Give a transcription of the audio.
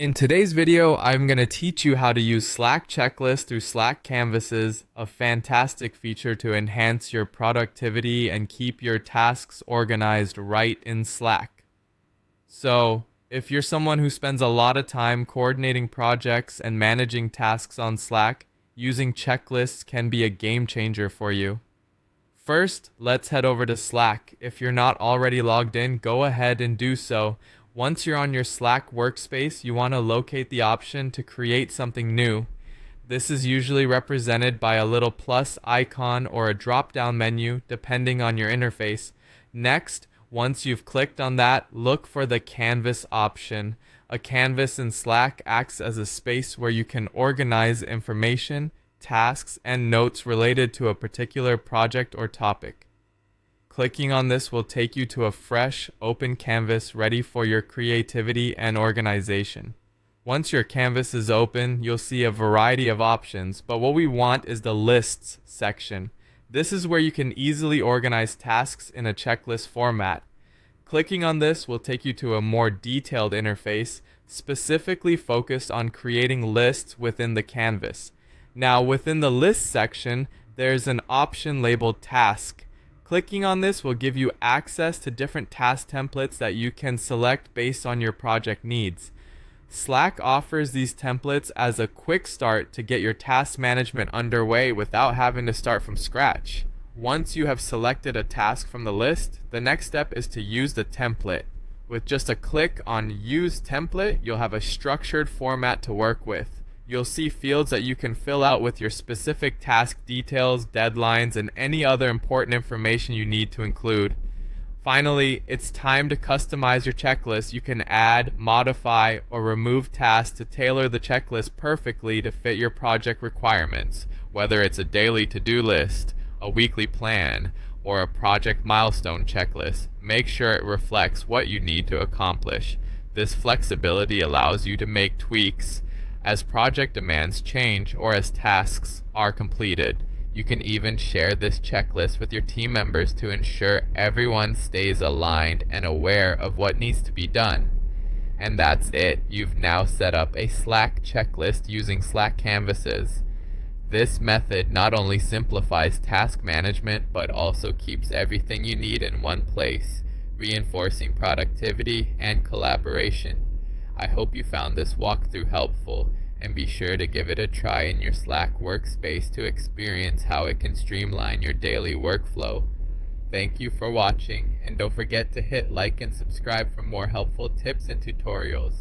In today's video, I'm going to teach you how to use Slack checklists through Slack canvases, a fantastic feature to enhance your productivity and keep your tasks organized right in Slack. So, if you're someone who spends a lot of time coordinating projects and managing tasks on Slack, using checklists can be a game changer for you. First, let's head over to Slack. If you're not already logged in, go ahead and do so. Once you're on your Slack workspace, you want to locate the option to create something new. This is usually represented by a little plus icon or a drop-down menu, depending on your interface. Next, once you've clicked on that, look for the canvas option. A canvas in Slack acts as a space where you can organize information, tasks, and notes related to a particular project or topic. Clicking on this will take you to a fresh, open canvas ready for your creativity and organization. Once your canvas is open, you'll see a variety of options, but what we want is the lists section. This is where you can easily organize tasks in a checklist format. Clicking on this will take you to a more detailed interface, specifically focused on creating lists within the canvas. Now, within the list section, there's an option labeled task. Clicking on this will give you access to different task templates that you can select based on your project needs. Slack offers these templates as a quick start to get your task management underway without having to start from scratch. Once you have selected a task from the list, the next step is to use the template. With just a click on Use Template, you'll have a structured format to work with. You'll see fields that you can fill out with your specific task details, deadlines, and any other important information you need to include. Finally, it's time to customize your checklist. You can add, modify, or remove tasks to tailor the checklist perfectly to fit your project requirements, whether it's a daily to-do list, a weekly plan, or a project milestone checklist. Make sure it reflects what you need to accomplish. This flexibility allows you to make tweaks as project demands change or as tasks are completed. You can even share this checklist with your team members to ensure everyone stays aligned and aware of what needs to be done. And that's it. You've now set up a Slack checklist using Slack canvases. This method not only simplifies task management, but also keeps everything you need in one place, reinforcing productivity and collaboration. I hope you found this walkthrough helpful, and be sure to give it a try in your Slack workspace to experience how it can streamline your daily workflow. Thank you for watching, and don't forget to hit like and subscribe for more helpful tips and tutorials.